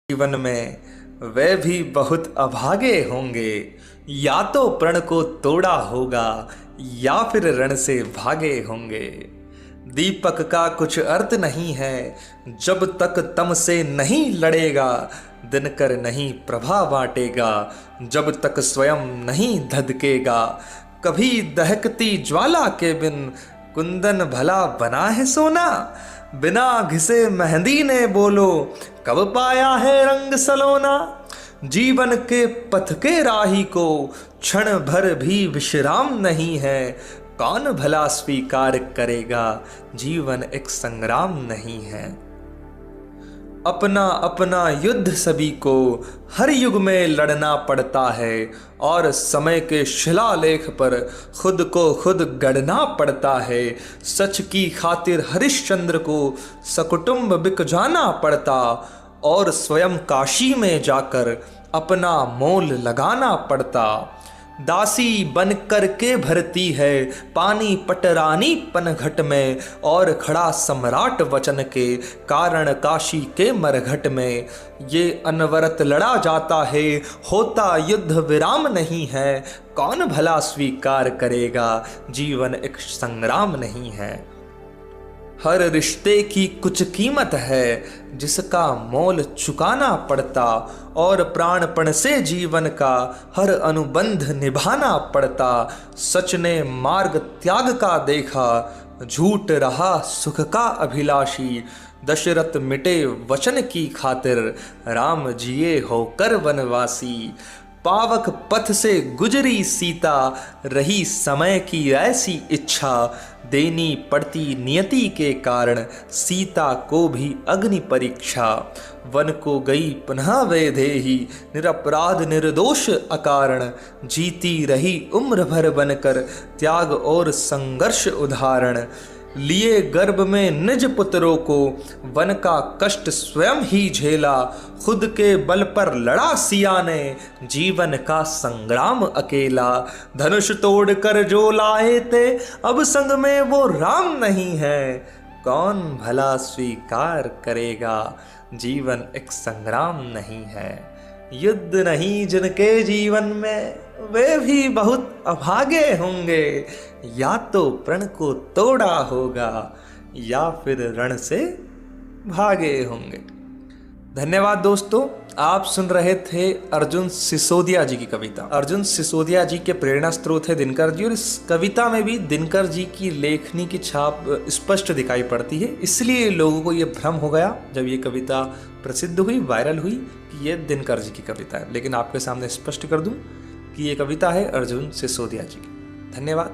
जीवन में वे भी बहुत अभागे होंगे, या तो प्रण को तोड़ा होगा या फिर रण से भागे होंगे। दीपक का कुछ अर्थ नहीं है जब तक तम से नहीं लड़ेगा, दिनकर नहीं प्रभा बांटेगा जब तक स्वयं नहीं धधकेगा। कभी दहकती ज्वाला के बिन कुंदन भला बना है सोना, बिना घिसे मेहंदी ने बोलो कब पाया है रंग सलोना। जीवन के पथ के राही को क्षण भर भी विश्राम नहीं है, कौन भला स्वीकार करेगा जीवन एक संग्राम नहीं है। अपना अपना युद्ध सभी को हर युग में लड़ना पड़ता है, और समय के शिलालेख पर खुद को खुद गढ़ना पड़ता है। सच की खातिर हरिश्चंद्र को सकुटुंब बिक जाना पड़ता, और स्वयं काशी में जाकर अपना मोल लगाना पड़ता। दासी बन कर के भरती है पानी पटरानी पनघट में, और खड़ा सम्राट वचन के कारण काशी के मरघट में। ये अनवरत लड़ा जाता है, होता युद्ध विराम नहीं है, कौन भला स्वीकार करेगा जीवन एक संग्राम नहीं है। हर रिश्ते की कुछ कीमत है जिसका मोल चुकाना पड़ता, और प्राणपण से जीवन का हर अनुबंध निभाना पड़ता। सच ने मार्ग त्याग का देखा, झूठ रहा सुख का अभिलाषी। दशरथ मिटे वचन की खातिर, राम जिए होकर वनवासी। पावक पथ से गुजरी सीता, रही समय की ऐसी इच्छा। देनी पड़ती नियति के कारण, सीता को भी अग्नि परीक्षा। वन को गई पुनः वैदेही, निरपराध निर्दोष अकारण। जीती रही उम्र भर बनकर, त्याग और संघर्ष उदाहरण। लिए गर्भ में निज पुत्रों को, वन का कष्ट स्वयं ही झेला। खुद के बल पर लड़ा सिया ने, जीवन का संग्राम अकेला। धनुष तोड़ कर जो लाए थे, अब संग में वो राम नहीं है, कौन भला स्वीकार करेगा जीवन एक संग्राम नहीं है। युद्ध नहीं जिनके जीवन में, वे भी बहुत अभागे होंगे, या तो प्रण को तोड़ा होगा या फिर रण से भागे होंगे। धन्यवाद दोस्तों, आप सुन रहे थे अर्जुन सिसोदिया जी की कविता। अर्जुन सिसोदिया जी के प्रेरणा स्रोत है दिनकर जी, और इस कविता में भी दिनकर जी की लेखनी की छाप स्पष्ट दिखाई पड़ती है। इसलिए लोगों को ये भ्रम हो गया जब ये कविता प्रसिद्ध हुई, वायरल हुई, कि ये दिनकर जी की कविता है। लेकिन आपके सामने स्पष्ट कर दूं कि ये कविता है अर्जुन सिसोदिया जी की। धन्यवाद।